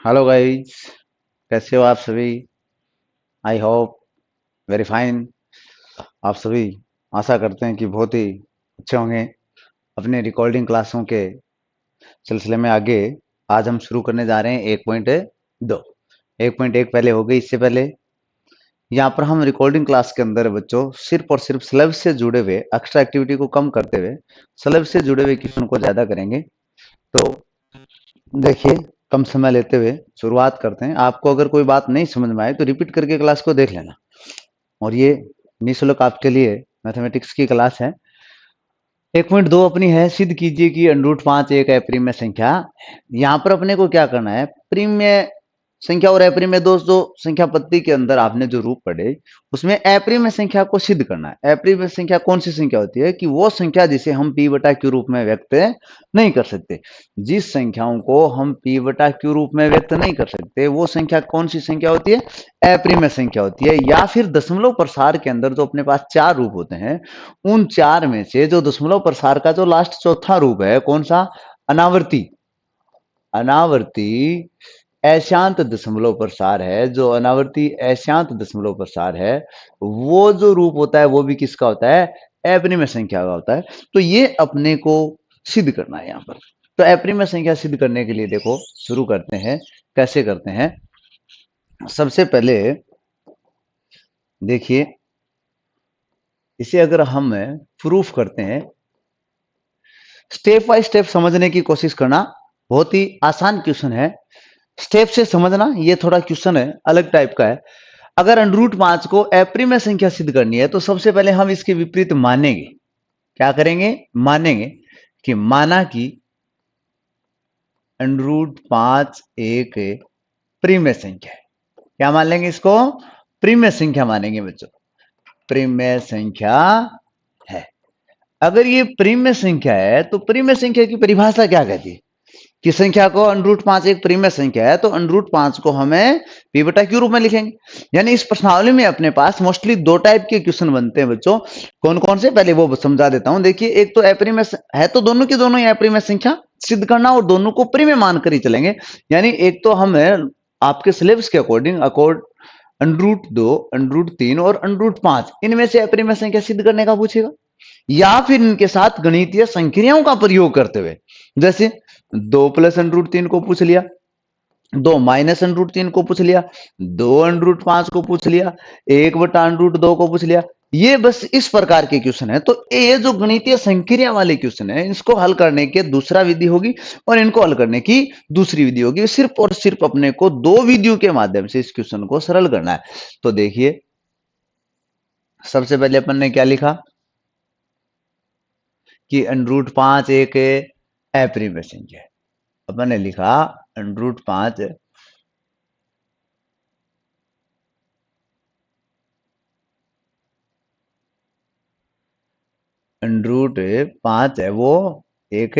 Hello guys. कैसे हो आप सभी? I hope very fine. आप सभी आशा करते हैं कि बहुत ही अच्छे होंगे। अपने रिकॉर्डिंग क्लासों के सिलसिले में आगे आज हम शुरू करने जा रहे हैं 1.2। 1.1 पहले हो गई। इससे पहले यहाँ पर हम रिकॉर्डिंग क्लास के अंदर बच्चों सिर्फ और सिर्फ सिलेबस से जुड़े हुए एक्स्ट्रा एक्टिविटी को कम करते हुए सिलेबस से जुड़े हुए क्वेश्चन को ज्यादा करेंगे। तो देखिए, कम समय लेते हुए शुरुआत करते हैं। आपको अगर कोई बात नहीं समझ में आए तो रिपीट करके क्लास को देख लेना। और ये निःशुल्क आपके लिए मैथमेटिक्स की क्लास है। 1.2 अपनी है, सिद्ध कीजिए कि √5 एक अप्रिमेय संख्या। यहाँ पर अपने को क्या करना है, प्रिमेय संख्या और अप्रिमेय दोस्तों संख्या पद्धति के अंदर आपने जो रूप पढ़े उसमें अप्रिमेय संख्या को सिद्ध करना है। अप्रिमेय संख्या कौन सी संख्या होती है कि वो संख्या जिसे हम p बटा q रूप में व्यक्त नहीं कर सकते। जिस संख्याओं को हम p बटा q रूप में व्यक्त नहीं कर सकते वो संख्या कौन सी संख्या होती है? अप्रिमेय संख्या होती है। या फिर दशमलव प्रसार के अंदर जो अपने पास 4 रूप होते हैं, उन 4 में से जो दशमलव प्रसार का जो लास्ट चौथा रूप है कौन सा? अनावर्ती। अनावर्ती अशांत दशमलव प्रसार है। जो अनावर्ती अशांत दशमलव प्रसार है वो जो रूप होता है वो भी किसका होता है? अप्रिमेय संख्या का होता है। तो ये अपने को सिद्ध करना है यहाँ पर। तो अप्रिमेय संख्या सिद्ध करने के लिए देखो शुरू करते हैं। कैसे करते हैं? सबसे पहले देखिए, इसे अगर हम प्रूफ करते हैं, स्टेप बाय स्टेप समझने की कोशिश करना। बहुत ही आसान क्वेश्चन है, स्टेप से समझना। ये थोड़ा क्वेश्चन है, अलग टाइप का है। अगर √5 को अप्रिमेय संख्या सिद्ध करनी है तो सबसे पहले हम इसके विपरीत मानेंगे। क्या करेंगे? मानेंगे कि माना कि √5 एक प्रिमेय संख्या है। क्या मान लेंगे इसको? प्रिमेय संख्या मानेंगे बच्चों। प्रिमेय संख्या है। अगर ये प्रिमेय संख्या है तो प्रिमेय संख्या की परिभाषा क्या कहती है कि संख्या को √5 एक प्रिमेय संख्या है तो √5 को हमें p बटा q रूप में लिखेंगे। यानी इस प्रश्नावली में अपने पास मोस्टली 2 टाइप के क्वेश्चन बनते हैं बच्चों। कौन कौन से, पहले वो समझा देता हूं। देखिए, एक तो अप्रिमेय है तो दोनों की दोनों ही अप्रिमेय संख्या सिद्ध करना और दोनों को प्रिमेय मानकर ही चलेंगे। यानी एक तो हमें आपके सिलेबस के अकॉर्डिंग √2, √3 और √5 इनमें से अप्रिमेय संख्या सिद्ध करने का पूछेगा, या फिर इनके साथ गणितीय संक्रियाओं का प्रयोग करते हुए, जैसे 2 + √3 को पूछ लिया, 2 - √3 को पूछ लिया, 2 √5 को पूछ लिया, 1 बटा √2 को पूछ लिया। ये बस इस प्रकार के क्वेश्चन है। तो ये जो गणितीय संक्रिया वाले क्वेश्चन है इसको हल करने के दूसरा विधि होगी और इनको हल करने की दूसरी विधि होगी। सिर्फ और सिर्फ अपने को 2 विधियों के माध्यम से इस क्वेश्चन को सरल करना है। तो देखिए, सबसे पहले अपन ने क्या लिखा कि √5 एक अप्रिमेय संख्या है। अपन ने लिखा √5 √5 है वो एक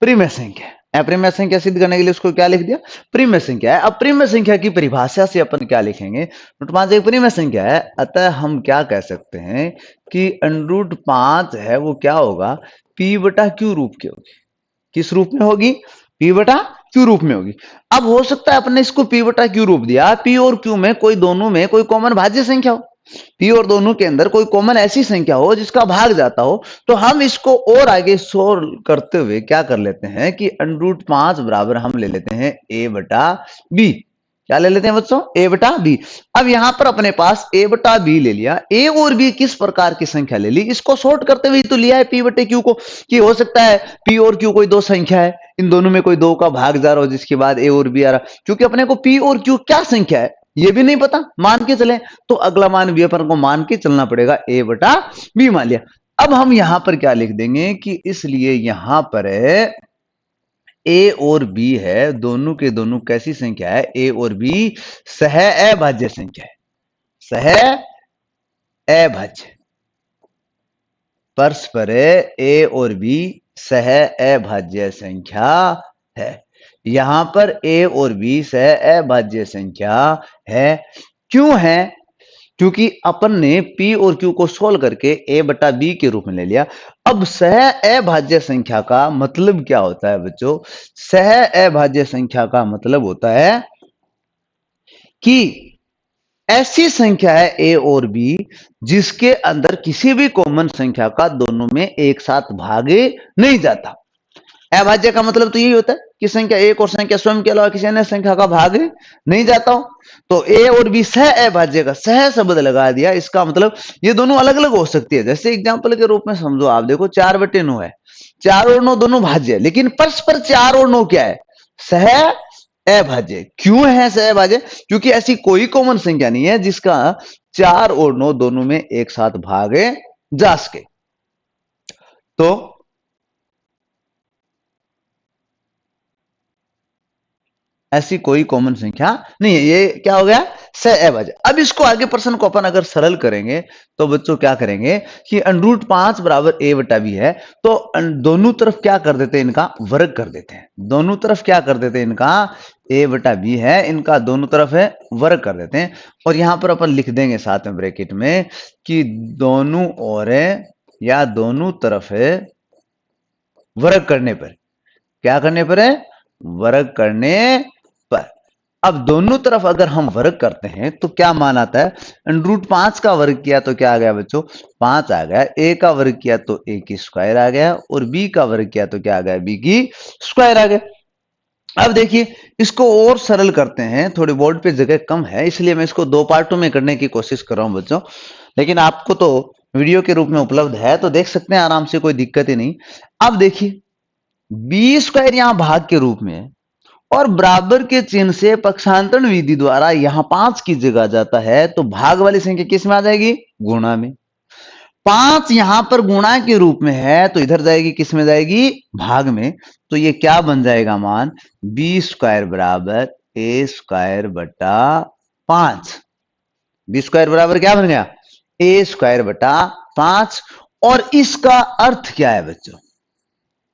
प्रिमेय संख्या है। अप्रिमेय संख्या सिद्ध करने के लिए उसको क्या लिख दिया? प्रिमेय संख्या है। अब प्रिमेय संख्या की परिभाषा से अपन क्या लिखेंगे? √5 एक प्रिमेय संख्या है, अतः हम क्या कह सकते हैं कि √5 है वो क्या होगा? p बटा q रूप की होगी। किस रूप में होगी? p बटा q रूप में होगी। अब हो सकता है अपने इसको p बटा q रूप दिया, p और q में कोई दोनों में कोई कॉमन भाज्य संख्या हो, p और दोनों के अंदर कोई कॉमन ऐसी संख्या हो जिसका भाग जाता हो, तो हम इसको और आगे सोल्व करते हुए क्या कर लेते हैं कि √5 बराबर हम ले लेते हैं a बटा b। क्या ले लेते हैं बच्चों? a बटा b। अब यहां पर अपने पास a बटा b ले लिया। a और b किस प्रकार की संख्या ले ली? इसको शॉर्ट करते हुए तो लिया है p बटे q को, कि हो सकता है p और q कोई दो संख्या है, इन दोनों में कोई दो का भाग जा रहा हो जिसके बाद a और b आ रहा। क्योंकि अपने को p और q क्या संख्या है ये भी नहीं पता, मान के चले तो अगला मान भी अपन को मान के चलना पड़ेगा, a बटा b मान लिया। अब हम यहां पर क्या लिख देंगे कि इसलिए यहां पर a और b है, दोनों के दोनों कैसी संख्या है? a और b सह अभाज्य संख्या है। सह अभाज्य, परस्पर a और b सह अभाज्य संख्या है। यहां पर a और b सह अभाज्य संख्या है। क्यों है? क्योंकि अपन ने P और Q को सोल्व करके A बटा B के रूप में ले लिया। अब सह अभाज्य संख्या का मतलब क्या होता है बच्चों? सह अभाज्य संख्या का मतलब होता है कि ऐसी संख्या है A और B जिसके अंदर किसी भी कॉमन संख्या का दोनों में एक साथ भागे नहीं जाता। अभाज्य का मतलब तो यही होता है कि संख्या एक और संख्या स्वयं के अलावा किसी अन्य संख्या का भाग नहीं जाता हो। तो ए और बी सह अभाज्य का सह शब्द लगा दिया, इसका मतलब ये दोनों अलग अलग हो सकती है। जैसे एग्जांपल के रूप में समझो, आप देखो 4/9 है, 4 और 9 दोनों भाज्य है, लेकिन परस्पर 4 और 9 क्या है? सह अभाज्य। क्यों है सह अभाज्य? क्योंकि ऐसी कोई कॉमन संख्या नहीं है जिसका 4 और 9 दोनों में एक साथ भागे जा सके। तो ऐसी कोई कॉमन संख्या नहीं है। ये क्या हो गया? सह अभाज्य। अब इसको आगे प्रश्न को अपन अगर सरल करेंगे तो बच्चों क्या करेंगे कि √5 बराबर a बटा b है, तो दोनों तरफ क्या कर देते हैं? इनका वर्ग कर देते हैं। दोनों तरफ क्या कर देते हैं? इनका a बटा b है, इनका दोनों तरफ है वर्ग कर देते हैं। और यहां पर अपन लिख देंगे साथ में ब्रैकेट में कि दोनों ओर या दोनों तरफ है वर्ग करने पर, क्या करने पर है? वर्ग करने पर। अब दोनों तरफ अगर हम वर्ग करते हैं तो क्या मान आता है? √5 का वर्ग किया तो क्या आ गया बच्चों? 5 आ गया। a का वर्ग किया तो a की स्क्वायर आ गया, और b का वर्ग किया तो क्या आ गया? b की स्क्वायर आ गया। अब देखिए इसको और सरल करते हैं, थोड़ी बोर्ड पे जगह कम है इसलिए मैं इसको दो पार्टों में करने की कोशिश कर रहा हूं बच्चों, लेकिन आपको तो वीडियो के रूप में उपलब्ध है तो देख सकते हैं आराम से, कोई दिक्कत ही नहीं। अब देखिए बी स्क्वायर यहां भाग के रूप में है, और बराबर के चिन्ह से पक्षांतरण विधि द्वारा यहां 5 की जगह जाता है, तो भाग वाली संख्या किस में आ जाएगी? गुणा में। 5 यहां पर गुणा के रूप में है तो इधर जाएगी, किस में जाएगी? भाग में। तो ये क्या बन जाएगा मान? बी स्क्वायर बराबर a स्क्वायर बटा 5। बी स्क्वायर बराबर क्या बन गया? a स्क्वायर बटा 5। और इसका अर्थ क्या है बच्चों?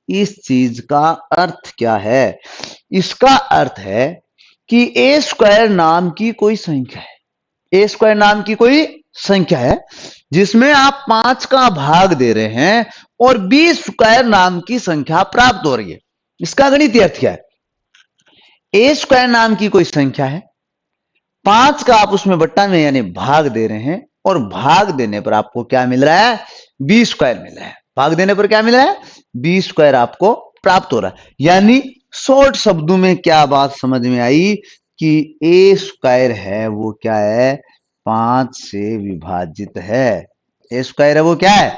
इस चीज का अर्थ क्या है? इसका अर्थ है कि ए स्क्वायर नाम की कोई संख्या है, ए स्क्वायर नाम की कोई संख्या है जिसमें आप 5 का भाग दे रहे हैं और बी स्क्वायर नाम की संख्या प्राप्त हो रही है। इसका गणितीय अर्थ क्या है? ए स्क्वायर नाम की कोई संख्या है, 5 का आप उसमें बट्टा में यानी भाग दे रहे हैं, और भाग देने पर आपको क्या मिल रहा है? बी स्क्वायर मिल रहा है। भाग देने पर क्या मिल रहा है? बी स्क्वायर आपको प्राप्त हो रहा है। यानी शॉर्ट शब्दों में क्या बात समझ में आई कि ए स्क्वायर है वो क्या है? 5 से विभाजित है। ए स्क्वायर है वो क्या है?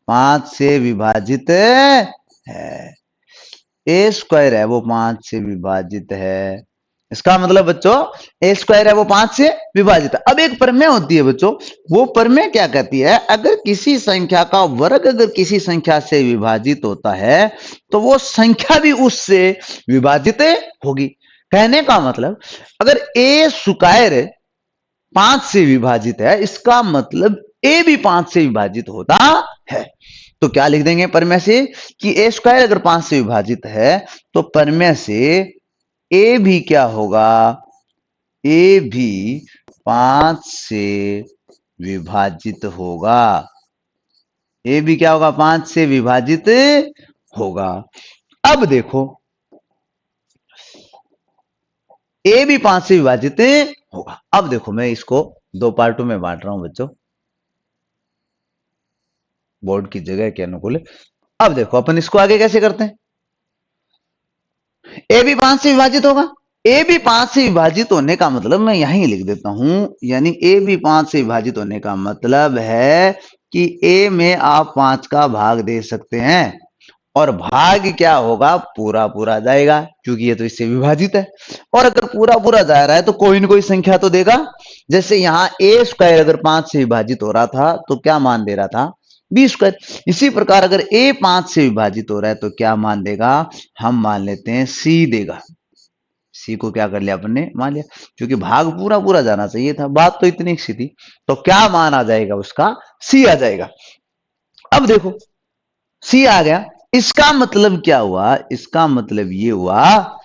5 से विभाजित है। ए स्क्वायर है वो 5 से विभाजित है। इसका मतलब बच्चों ए स्क्वायर है वो 5 से विभाजित है। अब एक प्रमेय होती है बच्चों, वो प्रमेय क्या कहती है? अगर किसी संख्या का वर्ग अगर किसी संख्या से विभाजित होता है तो वो संख्या भी उससे विभाजित होगी। कहने का मतलब अगर ए स्क्वायर 5 से विभाजित है, इसका मतलब ए भी 5 से विभाजित होता है। तो क्या लिख देंगे प्रमेय से कि ए स्क्वायर अगर 5 से विभाजित है तो प्रमेय से ए भी क्या होगा? ए भी 5 से विभाजित होगा। ए भी क्या होगा? 5 से विभाजित होगा। अब देखो ए भी 5 से विभाजित होगा। अब देखो मैं इसको दो पार्टों में बांट रहा हूं बच्चों, बोर्ड की जगह के अनुकूल। अब देखो अपन इसको आगे कैसे करते हैं? ए भी 5 से विभाजित होगा। ए भी 5 से विभाजित होने का मतलब मैं यहीं लिख देता हूं, यानी ए भी 5 से विभाजित होने का मतलब है कि ए में आप 5 का भाग दे सकते हैं, और भाग क्या होगा? पूरा पूरा जाएगा, क्योंकि ये तो इससे विभाजित है। और अगर पूरा पूरा जा रहा है तो कोई ना कोई संख्या तो देगा। जैसे यहां ए स्क्वायर अगर 5 से विभाजित हो रहा था तो क्या मान दे रहा था? B square. इसी प्रकार अगर ए 5 से विभाजित हो रहा है तो क्या मान देगा? हम मान लेते हैं सी देगा। सी को क्या कर लिया अपन ने? मान लिया, क्योंकि भाग पूरा पूरा जाना चाहिए था। बात तो इतनी सी थी। तो क्या मान आ जाएगा उसका? सी आ जाएगा। अब देखो सी आ गया, इसका मतलब क्या हुआ? इसका मतलब ये हुआ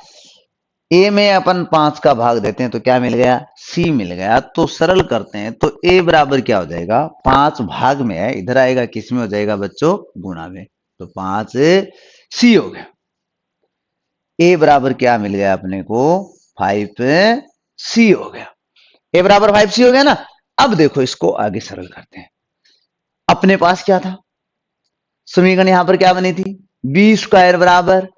ए में अपन 5 का भाग देते हैं तो क्या मिल गया, सी मिल गया। तो सरल करते हैं तो ए बराबर क्या हो जाएगा, 5 भाग में है, इधर आएगा किस में हो जाएगा बच्चों, गुणा में। तो 5 सी हो गया। ए बराबर क्या मिल गया अपने को, 5 सी हो गया। ए बराबर 5 सी हो गया ना। अब देखो इसको आगे सरल करते हैं। अपने पास क्या था, समीकरण यहां पर क्या बनी थी, बी स्क्वायर बराबर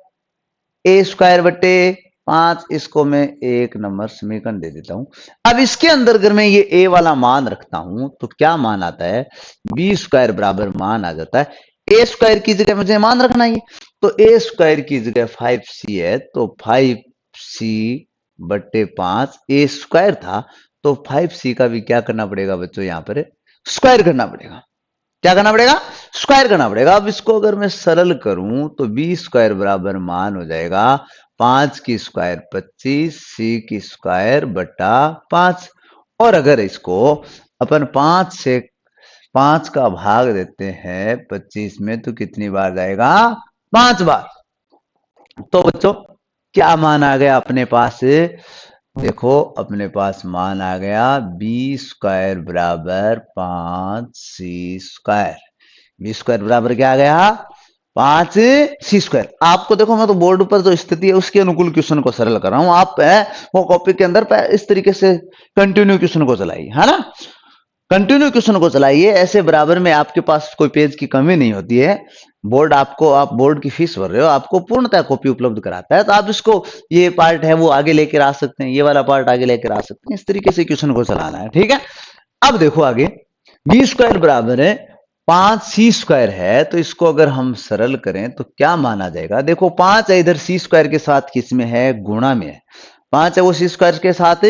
ए स्क्वायर बटे 5। इसको मैं एक नंबर समीकरण दे देता हूं। अब इसके अंदर अगर मैं ये ए वाला मान रखता हूं तो क्या मान आता है, बी स्क्वायर बराबर मान आ जाता है। ए स्क्वायर की जगह मुझे मान रखना है, तो ए स्क्वायर की जगह 5c है, तो 5c बटे 5 ए स्क्वायर था, तो 5c का भी क्या करना पड़ेगा बच्चों, यहां पर स्क्वायर करना पड़ेगा। क्या करना पड़ेगा, स्क्वायर करना पड़ेगा। अब इसको अगर मैं सरल करूं तो बी स्क्वायर बराबर मान हो जाएगा 5 की स्क्वायर 25 सी की स्क्वायर बटा 5। और अगर इसको अपन 5 से 5 का भाग देते हैं 25 में तो कितनी बार जाएगा, 5 बार। तो बच्चों क्या मान आ गया अपने पास, देखो अपने पास मान आ गया बी स्क्वायर बराबर 5c²। बी स्क्वायर बराबर क्या आ गया, 5c²। आपको देखो मैं तो बोर्ड पर जो स्थिति है उसके अनुकूल क्वेश्चन को सरल कर रहा हूं, आप वो कॉपी के अंदर इस तरीके से कंटिन्यू क्वेश्चन को चलाइए, है ना। कंटिन्यू क्वेश्चन को चलाइए, ऐसे बराबर में आपके पास कोई पेज की कमी नहीं होती है। बोर्ड आपको, आप बोर्ड की फीस भर रहे हो, आपको पूर्णतः कॉपी उपलब्ध कराता है। तो आप इसको, ये पार्ट है वो आगे लेकर आ सकते हैं, ये वाला पार्ट आगे लेकर आ सकते हैं, इस तरीके से क्वेश्चन को चलाना है, ठीक है। अब देखो आगे, बी स्क्वायर बराबर है 5c² है, तो इसको अगर हम सरल करें तो क्या माना जाएगा, देखो 5 है इधर c² के साथ किस में है, गुणा में है। 5 है वो c² के साथ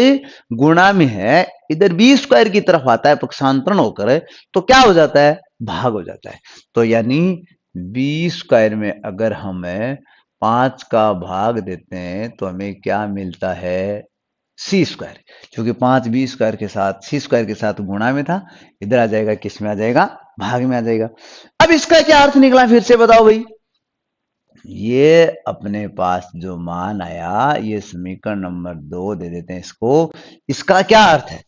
गुणा में है, इधर b² की तरफ आता है पक्षांतरण होकर, तो क्या हो जाता है, भाग हो जाता है। तो यानी b² में अगर हम 5 का भाग देते हैं तो हमें क्या मिलता है, c²। क्योंकि 5 b² के साथ c² के साथ गुणा में था, इधर आ जाएगा किस में आ जाएगा, भाग में आ जाएगा। अब इसका क्या अर्थ निकला फिर से बताओ भाई। ये अपने पास जो मान आया, ये समीकरण नंबर 2 दे देते हैं इसको। इसका क्या अर्थ है,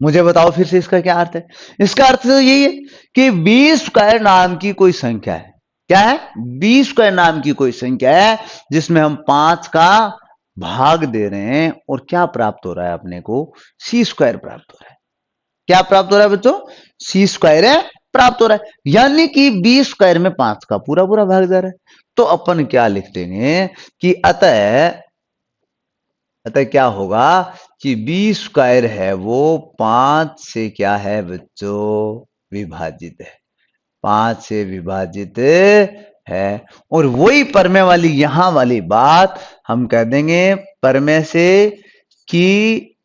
मुझे बताओ फिर से इसका क्या अर्थ है। इसका अर्थ तो यही है कि b² नाम की कोई संख्या है, क्या है, b² नाम की कोई संख्या है जिसमें हम 5 का भाग दे रहे हैं, और क्या प्राप्त हो रहा है अपने को, c² प्राप्त हो रहा है। क्या प्राप्त हो रहा है बच्चों, c² है प्राप्त हो रहा है। यानी कि b² में 5 का पूरा पूरा भाग जा रहा है। तो अपन क्या लिख देंगे कि अतः क्या होगा कि b² है वो 5 से क्या है बच्चों, विभाजित है, 5 से विभाजित है। और वही परमे वाली यहां वाली बात हम कह देंगे परमे से, कि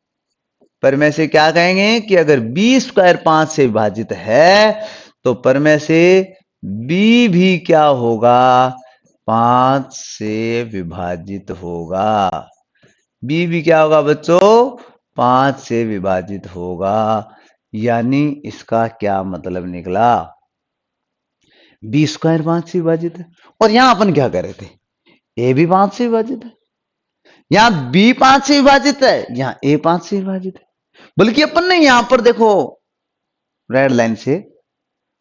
परमे से क्या कहेंगे कि अगर b² 5 से विभाजित है तो परमे से b भी क्या होगा, 5 से विभाजित होगा। b भी क्या होगा बच्चों, 5 से विभाजित होगा। यानी इसका क्या मतलब निकला, b² 5 से विभाजित है। और यहां अपन क्या कर रहे थे, a भी 5 से विभाजित है, यहां b 5 से विभाजित है, यहां a 5 से विभाजित है। बल्कि अपन ने यहां पर देखो रेड लाइन से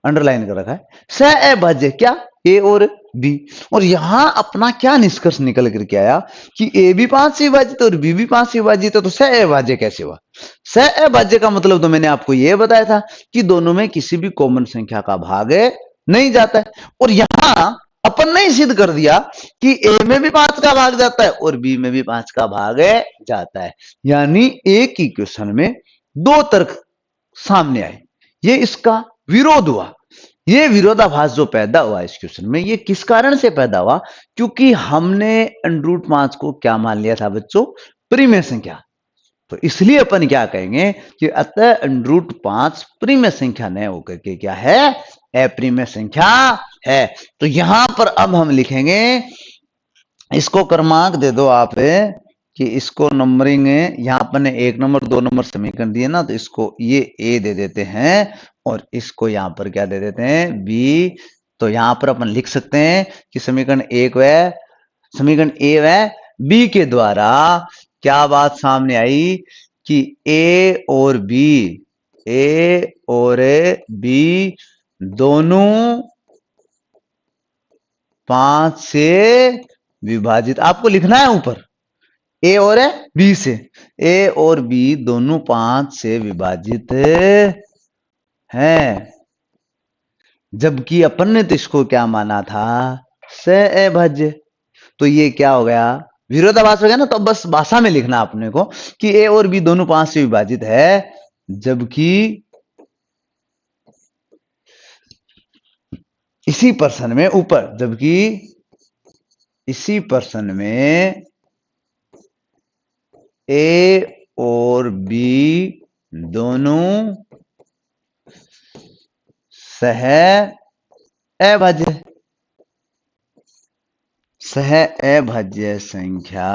अंडरलाइन कर रखा है, सहअभाज्य क्या, ए और बी। और यहां अपना क्या निष्कर्ष निकल करके आया कि ए भी 5 से विभाजित है और बी भी 5 से विभाजित है, तो सहअभाज्य कैसे हुआ। सहअभाज्य का मतलब तो मैंने आपको यह बताया था कि दोनों में किसी भी कॉमन संख्या का भाग नहीं जाता है। और यहां अपन ने सिद्ध कर दिया कि ए में भी 5 का भाग जाता है और बी में भी 5 का भाग जाता है। यानी एक ही क्वेश्चन में दो तर्क सामने आए, ये इसका विरोध हुआ। ये विरोधाभास जो पैदा हुआ इस क्वेश्चन में, ये किस कारण से पैदा हुआ, क्योंकि हमने √5 को क्या मान लिया था बच्चों, परिमेय संख्या। तो इसलिए अपन क्या कहेंगे कि अतः √5 परिमेय संख्या न होकर के क्या है, अपरिमेय संख्या है। तो यहां पर अब हम लिखेंगे, इसको क्रमांक दे दो आप कि इसको नंबरिंग यहां पर ने 1 नंबर 2 नंबर समीकरण दिए ना, तो इसको ये ए दे देते हैं और इसको यहां पर क्या दे देते हैं, बी। तो यहां पर अपन लिख सकते हैं कि समीकरण 1 व समीकरण ए व बी के द्वारा क्या बात सामने आई कि ए और बी दोनों 5 से विभाजित। आपको लिखना है ऊपर ए और बी से, ए और बी दोनों 5 से विभाजित हैं, जबकि अपन ने तो इसको क्या माना था, सहअभाज्य। तो ये क्या हो गया, विरोधाभास हो गया ना। तो बस भाषा में लिखना अपने को कि ए और बी दोनों 5 से विभाजित है, जबकि इसी पर्सन में ऊपर, जबकि इसी पर्सन में ए और बी दोनों सहअभाज्य संख्या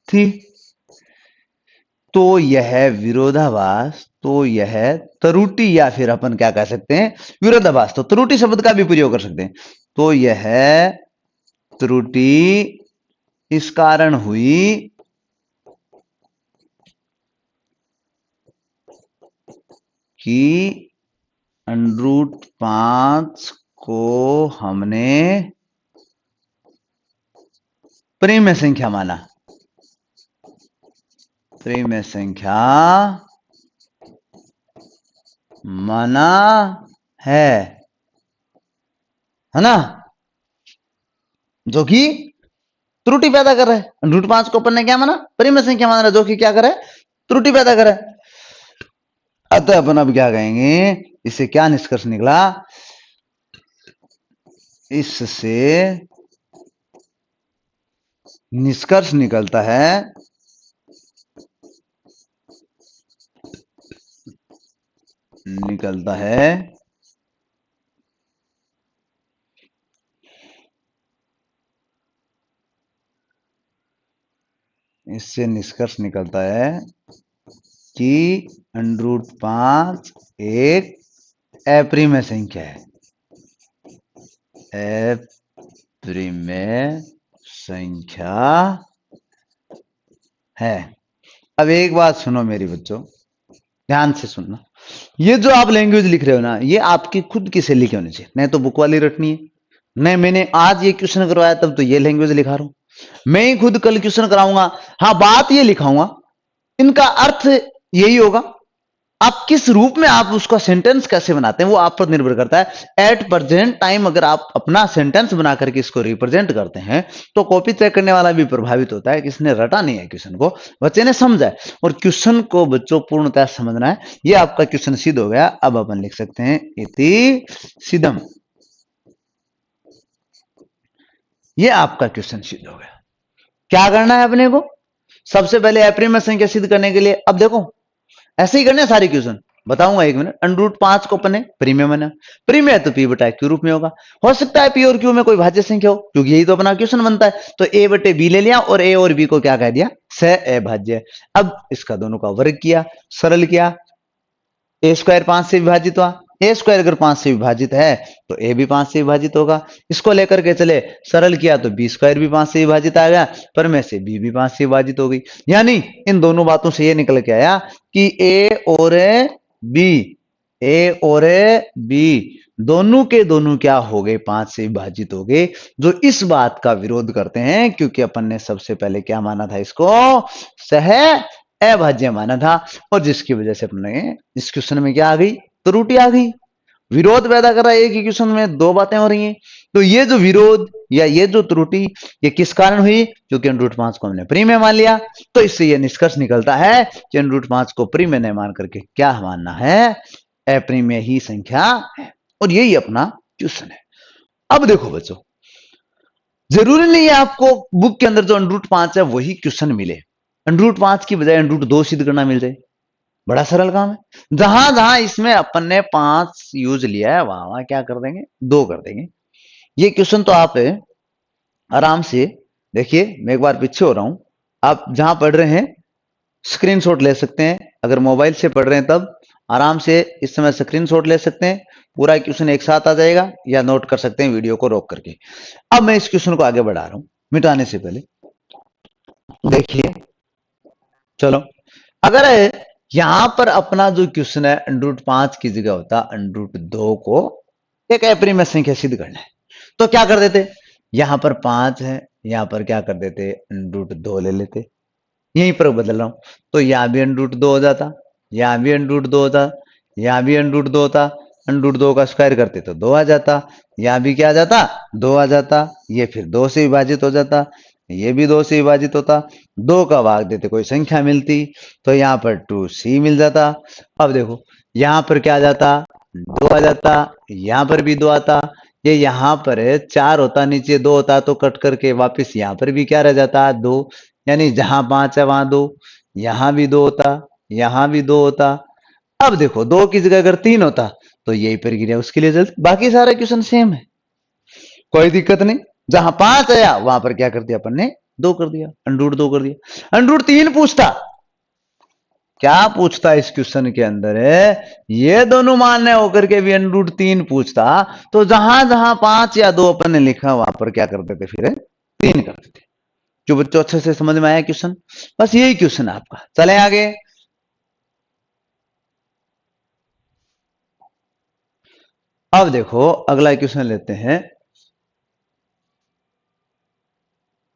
थी। तो यह विरोधाभास, तो यह त्रुटि, या फिर अपन क्या कह सकते हैं, विरोधाभास तो त्रुटि शब्द का भी प्रयोग कर सकते हैं। तो यह त्रुटि इस कारण हुई कि √5 को हमने परिमेय संख्या माना, परिमेय संख्या माना है ना, जो कि त्रुटि पैदा कर रहा है। √5 को अपन ने क्या माना, परिमेय संख्या माना, जो कि क्या करे, त्रुटि पैदा करे। अतः अपन अब क्या कहेंगे, इससे क्या निष्कर्ष निकला, इससे निष्कर्ष निकलता है इससे निष्कर्ष निकलता है कि √5 एक अपरिमेय संख्या है, अपरिमेय संख्या है। अब एक बात सुनो मेरी बच्चों, ध्यान से सुनना। ये जो आप लैंग्वेज लिख रहे हो ना, ये आपकी खुद की शैली की होनी चाहिए, नहीं तो बुक वाली रटनी है। नहीं, मैंने आज ये क्वेश्चन करवाया तब तो ये लैंग्वेज लिखा रहा हूं, मैं ही खुद कल क्वेश्चन कराऊंगा, हाँ बात ये लिखाऊंगा, इनका अर्थ यही होगा। आप किस रूप में आप उसका सेंटेंस कैसे बनाते हैं वो आप पर निर्भर करता है। एट प्रेजेंट टाइम अगर आप अपना सेंटेंस बना करके इसको रिप्रेजेंट करते हैं तो कॉपी चेक करने वाला भी प्रभावित होता है कि इसने रटा नहीं है क्वेश्चन को, बच्चे ने समझा है। और क्वेश्चन को बच्चों पूर्णतः समझना है। ये आपका क्वेश्चन सिद्ध हो गया। अब अपन लिख सकते हैं इति सिद्धम, ये आपका क्वेश्चन सिद्ध हो गया। क्या करना है अपने को, सबसे पहले अपरिमेय संख्या सिद्ध करने के लिए, अब देखो ऐसे ही करने सारे क्वेश्चन बताऊंगा 1 मिनट। √5 को अपने परिमेय माना, परिमेय तो p बटा q रूप में होगा। हो सकता है p और q में कोई भाज्य संख्या हो, क्योंकि यही तो अपना क्वेश्चन बनता है। तो a बटे b ले लिया और a और b को क्या कह दिया, सहअभाज्य। अब इसका दोनों का वर्ग किया, सरल किया, a² 5 से विभाजित हुआ। a² अगर 5 से विभाजित है तो a भी 5 से विभाजित होगा। इसको लेकर के चले, सरल किया तो b² भी 5 से विभाजित आ गया, पर में से b भी 5 से विभाजित हो गई। यानी इन दोनों बातों से ये निकल के आया कि a और b दोनों के दोनों क्या हो गए, 5 से विभाजित हो गए, जो इस बात का विरोध करते हैं, क्योंकि अपन ने सबसे पहले क्या माना था, इसको सहअभाज्य माना था। और जिसकी वजह से अपने इस क्वेश्चन में क्या आ गई, त्रुटि आ गई, विरोध पैदा कर रहा है। एक ही क्वेश्चन में दो बातें हो रही हैं। तो ये जो विरोध या ये जो त्रुटि, ये किस कारण हुई, क्योंकि √5 को हमने परिमेय मान लिया। तो इससे ये निष्कर्ष निकलता है कि √5 को परिमेय नहीं मान करके क्या मानना है, अपरिमेय ही संख्या है। और यही अपना क्वेश्चन है। अब देखो बच्चों, जरूरी नहीं है आपको बुक के अंदर जो √5 है वही क्वेश्चन मिले, √5 की बजाय √2 सिद्ध करना मिल जाए, बड़ा सरल काम है। जहां जहां इसमें अपन ने 5 यूज लिया है वहां वहां क्या कर देंगे, 2 कर देंगे। ये क्वेश्चन तो आप आराम से देखिए, मैं एक बार पीछे हो रहा हूं, आप जहां पढ़ रहे हैं स्क्रीनशॉट ले सकते हैं। अगर मोबाइल से पढ़ रहे हैं तब आराम से इस समय स्क्रीनशॉट ले सकते हैं, पूरा क्वेश्चन एक साथ आ जाएगा, या नोट कर सकते हैं वीडियो को रोक करके। अब मैं इस क्वेश्चन को आगे बढ़ा रहा हूं मिटाने से पहले। देखिए, चलो, अगर यहां पर अपना जो क्वेश्चन है √5 की जगह होता √2 को एक अपरिमेय संख्या सिद्ध करना है, तो क्या कर देते, यहां पर 5 है, यहां पर क्या कर देते, √2 ले लेते, यहीं पर बदल रहा हूं, तो यहां भी √2 हो जाता, यहां भी √2 होता, यहां भी √2 होता, √2 का स्क्वायर करते तो 2 आ जाता, यहां भी क्या आ जाता, 2 आ जाता, ये फिर 2 से विभाजित हो जाता, ये भी 2 से विभाजित होता, 2 का भाग देते कोई संख्या मिलती, तो यहां पर 2c मिल जाता। अब देखो यहां पर क्या आ जाता, 2 आ जाता, यहां पर भी 2 आता, ये यहां पर 4 होता, नीचे 2 होता, तो कट करके वापस यहां पर भी क्या रह जाता, 2, यानी जहां 5 है वहां 2, यहां भी 2 होता, यहां भी 2 होता। अब देखो 2 की जगह अगर 3 होता तो यही प्रक्रिया उसके लिए चलती, बाकी सारा क्वेश्चन सेम है, कोई दिक्कत नहीं। जहां 5 आया वहां पर क्या कर दिया अपन ने, 2 कर दिया, √2 कर दिया। √3 पूछता, क्या पूछता इस क्वेश्चन के अंदर है, ये दोनों मान्य होकर के भी √3 पूछता, तो जहां जहां 5 या 2 अपन ने लिखा वहां पर क्या कर देते, फिर 3 कर देते। जो बच्चों अच्छे से समझ में आया क्वेश्चन, बस यही क्वेश्चन है आपका। चले आगे, अब देखो अगला क्वेश्चन लेते हैं।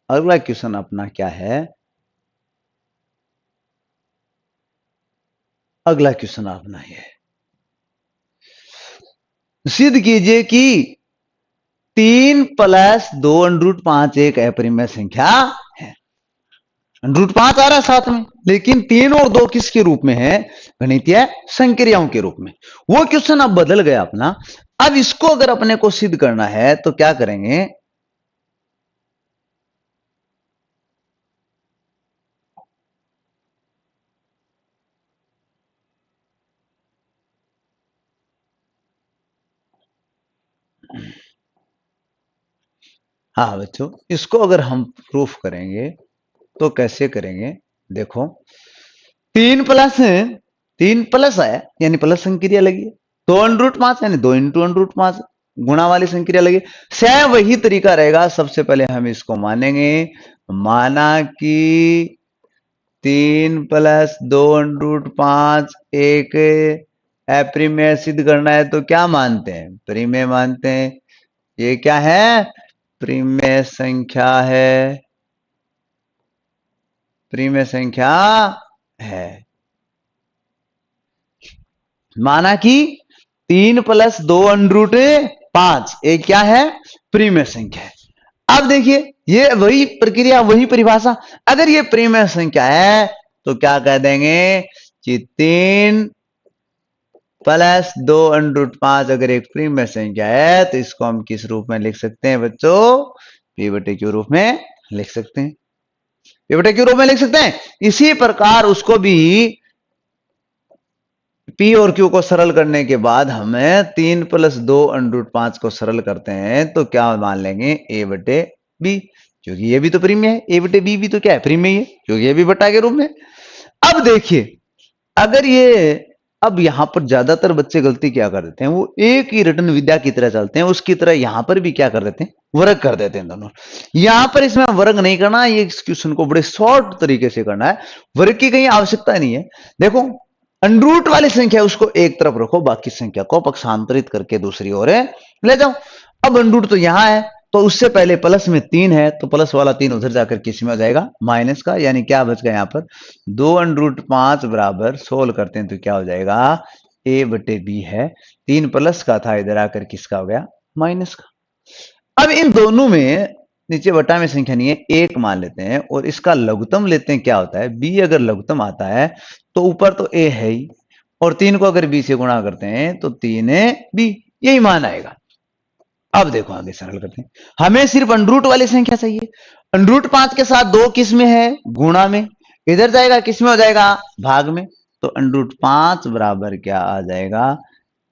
अगला क्वेश्चन अपना क्या है, अगला क्वेश्चन अपना ये सिद्ध कीजिए कि 3 + 2 √5 एक अपरिमेय संख्या है। √5 आ रहा है साथ में, लेकिन 3 और 2 किसके रूप में है, गणितीय संक्रियाओं के रूप में। वो क्वेश्चन अब बदल गया अपना। अब इसको अगर अपने को सिद्ध करना है तो क्या करेंगे, हाँ बच्चों, इसको अगर हम प्रूफ करेंगे तो कैसे करेंगे, देखो 3 प्लस है यानी प्लस संक्रिया लगी है, 2 √5 यानी 2 × √5 गुणा वाली संक्रिया लगी, सेम वही तरीका रहेगा। सबसे पहले हम इसको मानेंगे, माना कि 3 + 2 √5 एक अपरिमेय सिद्ध करना है, तो क्या मानते हैं, परिमेय मानते हैं। ये क्या है, परिमेय संख्या है, परिमेय संख्या है। माना कि 3 + 2 √5 एक क्या है, परिमेय संख्या है। अब देखिए ये वही प्रक्रिया, वही परिभाषा, अगर ये परिमेय संख्या है तो क्या कह देंगे कि 3 + 2 √5 अगर एक परिमेय संख्या है तो इसको हम किस रूप में लिख सकते हैं बच्चों, p/q रूप में लिख सकते हैं, p/q रूप में लिख सकते हैं। इसी प्रकार उसको भी P और Q को सरल करने के बाद हमें 3 + 2 √5 को सरल करते हैं तो क्या मान लेंगे, a/b, क्योंकि ये भी तो परिमेय है, a/b भी तो क्या है, परिमेय है, क्योंकि ये भी बटा के रूप में। अब देखिए अगर ये, अब यहां पर ज्यादातर बच्चे गलती क्या कर देते हैं, वो एक ही रटन विद्या की तरह चलते हैं, उसकी तरह यहां पर भी क्या कर देते हैं, वर्ग कर देते हैं दोनों। यहां पर इसमें वर्ग नहीं करना, ये इस क्वेश्चन को बड़े शॉर्ट तरीके से करना है, वर्ग की कहीं आवश्यकता नहीं है। देखो अनरूट वाली संख्या उसको एक तरफ रखो, बाकी संख्या को पक्षांतरित करके दूसरी ओर ले जाओ। अब अनरूट तो यहां है, तो उससे पहले प्लस में 3 है, तो प्लस वाला 3 उधर जाकर किस में हो जाएगा, माइनस का, यानी क्या बच गया यहां पर 2 √5 बराबर सोल्व करते हैं तो क्या हो जाएगा, a/b है, 3 प्लस का था, इधर आकर किसका हो गया, माइनस का। अब इन दोनों में नीचे बटा में संख्या नहीं है, एक मान लेते हैं और इसका लघुत्तम लेते हैं, क्या होता है, b अगर लघुत्तम आता है तो ऊपर तो a है ही, और 3 को अगर b से गुणा करते हैं तो 3ab, यही मान आएगा। अब देखो आगे सरल करते हैं, हमें सिर्फ अनरूट वाली संख्या चाहिए। √5 के साथ 2 किस में है, गुणा में, इधर जाएगा किस में हो जाएगा, भाग में, तो √5 बराबर क्या आ जाएगा,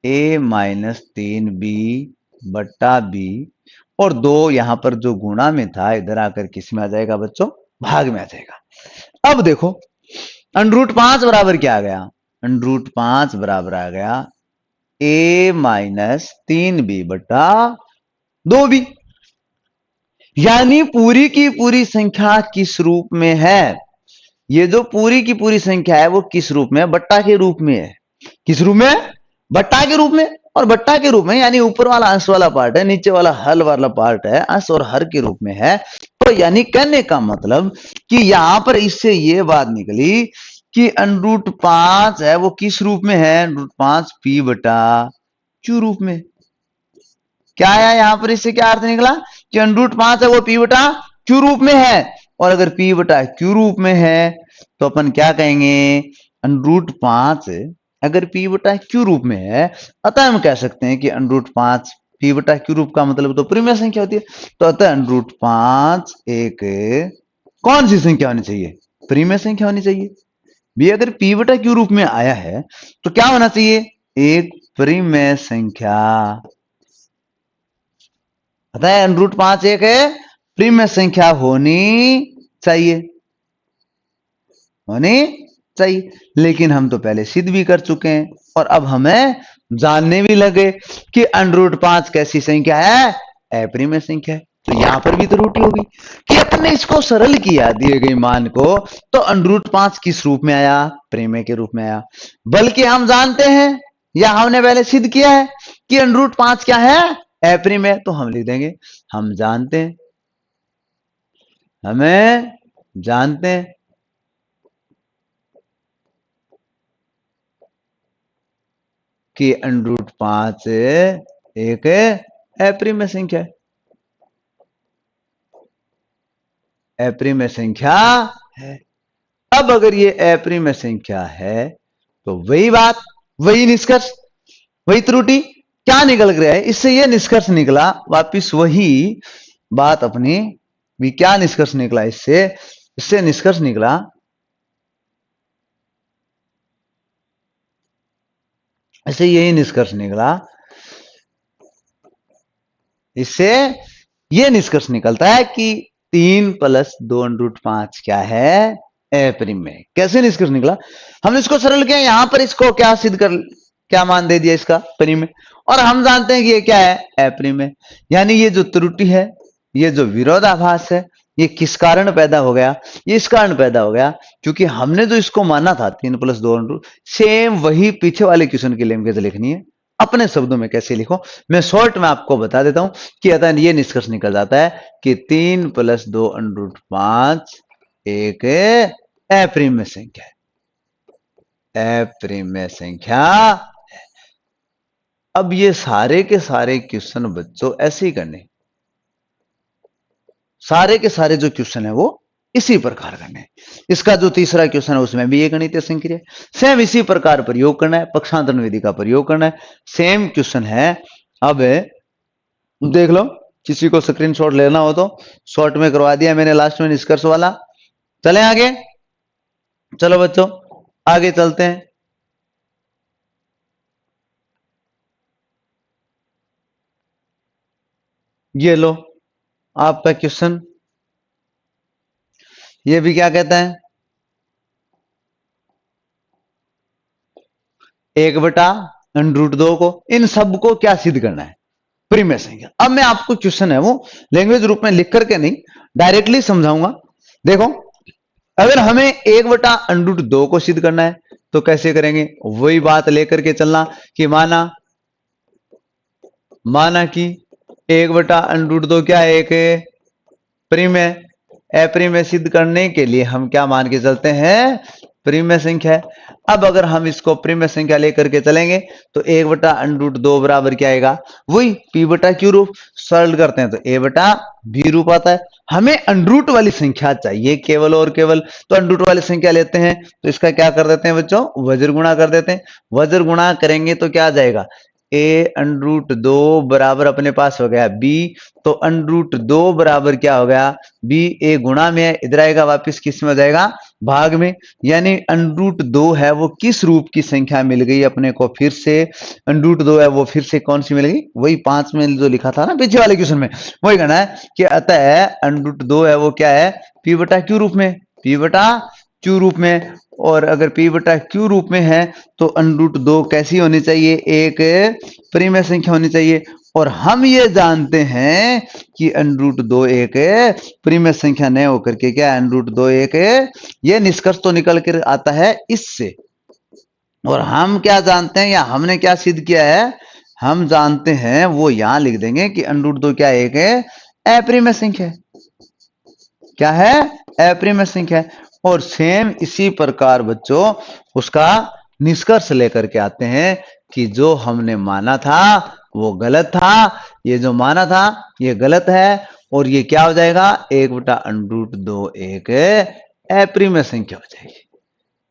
a-3b/b, और 2 यहां पर जो गुणा में था इधर आकर किस में आ जाएगा बच्चों, भाग में आ जाएगा। अब देखो √5 बराबर क्या आ गया, √5 बराबर आ गया a-3b/2b, यानी पूरी की पूरी संख्या किस रूप में है? ये जो पूरी की पूरी संख्या है वो किस रूप में है? बट्टा के रूप में है। किस रूप में? बट्टा के रूप में। और बट्टा के रूप में यानी ऊपर वाला अंश वाला पार्ट है, नीचे वाला हल वाला पार्ट है, अंश और हर के रूप में है। तो यानी कहने का मतलब कि यहां पर इससे ये बात निकली कि √5 है वो किस रूप में है? √5 p बटा q रूप में। क्या है यहां पर? इससे क्या अर्थ निकला कि √5 है वो p बटा q रूप में है। और अगर p बटा q रूप में है तो अपन क्या कहेंगे? √5 अगर p बटा q रूप में है, अतः हम कह सकते हैं कि √5 p बटा q रूप का मतलब तो परिमेय संख्या होती है। तो अतः √5 एक कौन सी संख्या होनी चाहिए? परिमेय संख्या होनी चाहिए। भी अगर p बटा q रूप में आया है तो क्या होना चाहिए? एक परिमेय संख्या। अतः √5 एक परिमेय संख्या होनी चाहिए, होनी चाहिए। लेकिन हम तो पहले सिद्ध भी कर चुके हैं और अब हमें जानने भी लगे कि √5 कैसी संख्या है? अपरिमेय संख्या है। तो यहां पर भी त्रुटि होगी कि अपने इसको सरल किया दिए गए मान को, तो √5 किस रूप में आया? परिमेय के रूप में आया। बल्कि हम जानते हैं या हमने पहले सिद्ध किया है कि √5 क्या है? अपरिमेय। तो हम लिख देंगे हम जानते हैं, हमें जानते हैं कि √5 एक अपरिमेय संख्या है, अपरिमेय संख्या है। अब अगर ये अपरिमेय संख्या है तो वही बात, वही निष्कर्ष, वही त्रुटि क्या निकल गया है? इससे ये निष्कर्ष निकला वापिस वही बात अपनी भी। क्या निष्कर्ष निकला इससे? इससे निष्कर्ष निकला इससे यही निष्कर्ष निकला, इससे ये निष्कर्ष निकलता है कि 3 + 2√5 क्या है? अपरिमेय। कैसे निष्कर्ष निकला? हमने इसको सरल किया, यहां पर इसको क्या सिद्ध कर, क्या मान दे दिया इसका? परिमेय। और हम जानते हैं कि ये क्या है? अपरिमेय। यानी ये जो त्रुटि है, ये जो विरोधाभास है, ये किस कारण पैदा हो गया? ये इस कारण पैदा हो गया क्योंकि हमने जो इसको माना था 3 + 2 सेम वही पीछे वाले क्वेश्चन की लैंग्वेज लिखनी है। अपने शब्दों में कैसे लिखो मैं शॉर्ट में आपको बता देता हूं कि अतः ये निष्कर्ष निकल जाता है कि 3 + 2√5 एक अपरिमेय संख्या है, अपरिमेय संख्या। अब ये सारे के सारे क्वेश्चन बच्चों ऐसे ही करने, सारे के सारे जो क्वेश्चन है वो इसी प्रकार करने। इसका जो तीसरा क्वेश्चन है उसमें भी ये गणितीय संक्रिया सेम इसी प्रकार प्रयोग करना है, पक्षांतरण विधि का प्रयोग करना है, सेम क्वेश्चन है। अब देख लो, किसी को स्क्रीनशॉट लेना हो तो शॉर्ट में करवा दिया मैंने लास्ट में निष्कर्ष वाला। चलें आगे, चलो बच्चों आगे चलते हैं। ये लो आपका क्वेश्चन, ये भी क्या कहता है? 1/√2 को, इन सब को क्या सिद्ध करना है? परिमेय संख्या। अब मैं आपको क्वेश्चन है वो लैंग्वेज रूप में लिख करके नहीं डायरेक्टली समझाऊंगा। देखो, अगर हमें 1/√2 को सिद्ध करना है तो कैसे करेंगे? वही बात लेकर के चलना कि माना कि 1/√2 क्या है? एक परिमेय। अपरिमेय सिद्ध करने के लिए हम क्या मान के चलते हैं? परिमेय संख्या है। अब अगर हम इसको परिमेय संख्या लेकर के चलेंगे तो 1/√2 बराबर क्या आएगा? वही p बटा q रूप। सरल करते हैं तो a बटा b रूप आता है। हमें अंडरूट वाली संख्या चाहिए केवल और केवल, तो अंडरूट वाली संख्या लेते हैं तो इसका क्या कर देते हैं बच्चों? वज्र गुणा कर देते हैं। वज्र गुणा करेंगे तो क्या आ जाएगा? a√2 बराबर अपने पास हो गया b, तो √2 बराबर क्या हो गया? b। a गुणा में है, इधर आएगा वापिस किस में हो जाएगा? भाग में। यानी √2 है वो किस रूप की संख्या मिल गई अपने को? फिर से √2 है वो फिर से कौन सी मिल गई? वही 5 में जो लिखा था ना पीछे वाले क्वेश्चन में, वही कहना है कि अतः √2 है वो क्या है? p बटा q रूप में, p बटा q रूप में। और अगर p बटा q रूप में है तो √2 कैसी होनी चाहिए? एक परिमेय संख्या होनी चाहिए। और हम ये जानते हैं कि √2 एक प्रीमिय संख्या न होकर के क्या √2 एक ये निष्कर्ष तो निकल कर आता है इससे। और हम क्या जानते हैं या हमने क्या सिद्ध किया है, हम जानते हैं वो यहां लिख देंगे कि √2 क्या एक अप्रिमेय संख्या है। क्या है? अप्रिमेय संख्या है। और सेम इसी प्रकार बच्चों उसका निष्कर्ष लेकर के आते हैं कि जो हमने माना था वो गलत था, ये जो माना था ये गलत है, और ये क्या हो जाएगा 1/√2 एक अप्रिमेय संख्या हो जाएगी।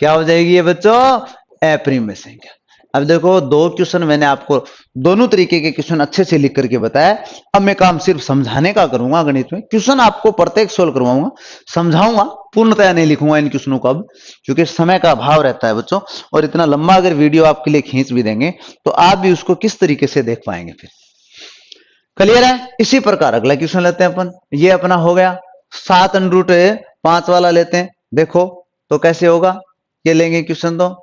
क्या हो जाएगी ये बच्चों? अप्रिमेय संख्या। अब देखो दो क्वेश्चन मैंने आपको दोनों तरीके के क्वेश्चन अच्छे से लिख करके बताया। अब मैं काम सिर्फ समझाने का करूंगा गणित में, क्वेश्चन आपको प्रत्येक सोल्व करवाऊंगा, समझाऊंगा, पूर्णतया नहीं लिखूंगा इन क्वेश्चनों को अब, क्योंकि समय का अभाव रहता है बच्चों। और इतना लंबा अगर वीडियो आपके लिए खींच भी देंगे तो आप भी उसको किस तरीके से देख पाएंगे फिर। क्लियर है? इसी प्रकार अगला क्वेश्चन लेते हैं अपन। ये अपना हो गया 7√5 वाला लेते हैं। देखो तो कैसे होगा, ये लेंगे क्वेश्चन। तो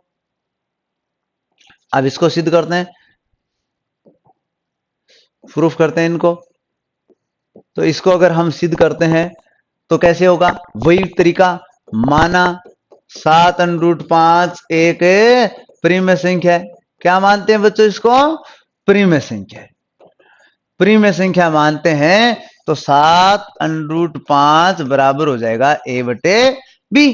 अब इसको सिद्ध करते हैं, प्रूफ करते हैं इनको। तो इसको अगर हम सिद्ध करते हैं तो कैसे होगा, वही तरीका, माना 7√5 एक प्रीमिय संख्या है। क्या मानते हैं बच्चों इसको? प्रीमिय संख्या है। प्रीमिय संख्या मानते हैं तो 7√5 बराबर हो जाएगा a/b।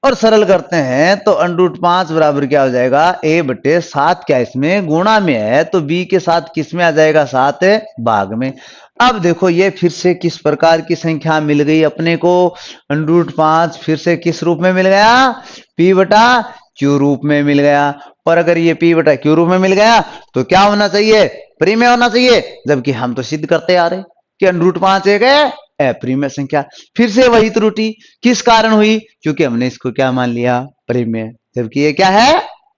और सरल करते हैं तो √5 बराबर क्या हो जाएगा a/7। क्या इसमें गुणा में है तो b के साथ किस में आ जाएगा 7 भाग में। अब देखो ये फिर से किस प्रकार की संख्या मिल गई अपने को, √5 फिर से किस रूप में मिल गया, p/q रूप में मिल गया। और अगर ये p/q रूप में मिल गया तो क्या होना चाहिए, प्रीमिय होना चाहिए। जबकि हम तो सिद्ध करते आ रहे कि √5 एक है अप्रीमिय संख्या। फिर से वही त्रुटि किस कारण हुई, क्योंकि हमने इसको क्या मान लिया, प्रीमिय, जबकि ये क्या है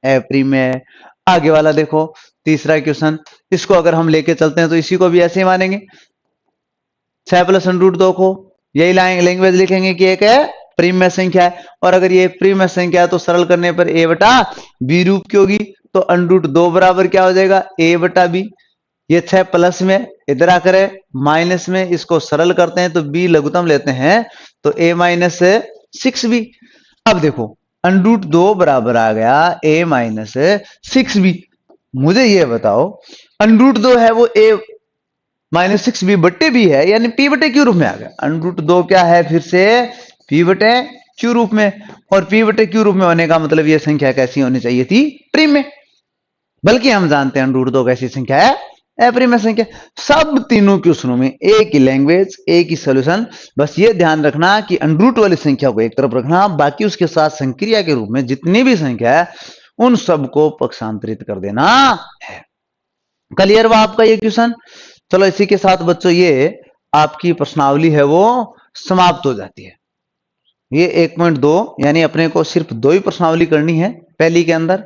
अप्रीमिय। आगे वाला देखो तीसरा क्वेश्चन, इसको अगर हम लेके चलते हैं तो इसी को भी ऐसे ही मानेंगे। 6 + √2 को यही लैंग्वेज लिखेंगे कि एक है प्रीमिय संख्या है। और अगर ये प्रीमिय संख्या है तो सरल करने पर a/b रूप की होगी। तो √2 बराबर क्या हो जाएगा a/b। ये 6 प्लस में इधर आकर माइनस में, इसको सरल करते हैं तो b लघुत्तम लेते हैं तो a-6b। अब देखो √2 बराबर आ गया a-6b। मुझे ये बताओ √2 है वो a-6b बट्टे b है, यानी p/q रूप में आ गया। √2 क्या है फिर से p/q रूप में। और p/q रूप में होने का मतलब ये संख्या कैसी होनी चाहिए थी, प्रीमिय। बल्कि हम जानते हैं √2 कैसी संख्या है, अप्रीमिय संख्या। सब तीनों क्वेश्चनों में एक ही लैंग्वेज, एक ही सॉल्यूशन। बस ये ध्यान रखना कि √2 वाली संख्या को एक तरफ रखना, बाकी उसके साथ संक्रिया के रूप में जितनी भी संख्या है उन सबको पक्षांतरित कर देना है। क्लियर हुआ आपका ये क्वेश्चन? चलो इसी के साथ बच्चों ये आपकी प्रश्नावली है वो समाप्त हो जाती है। ये 1.2 यानी अपने को सिर्फ 2 ही प्रश्नावली करनी है पहली के अंदर।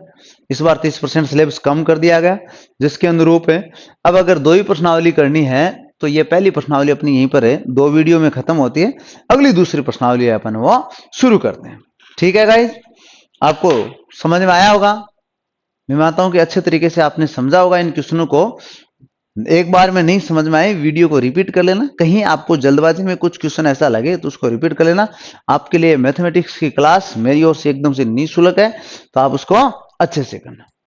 इस बार 30% सिलेबस कम कर दिया गया जिसके अनुरूप है। अब अगर 2 ही प्रश्नावली करनी है तो ये पहली प्रश्नावली अपनी यहीं पर है, 2 वीडियो में खत्म होती है। अगली दूसरी प्रश्नावली अपन वो शुरू करते हैं। ठीक है गाइस, आपको समझ में आया होगा। मैं मानता हूं कि अच्छे तरीके से आपने समझा होगा इन क्वेश्चनों को। एक बार में नहीं समझ में आए वीडियो को रिपीट कर लेना, कहीं आपको जल्दबाजी में कुछ क्वेश्चन ऐसा लगे तो उसको रिपीट कर लेना। आपके लिए मैथमेटिक्स की क्लास मेरी ओर से एकदम से निःशुल्क है, तो आप उसको अच्छे से करना।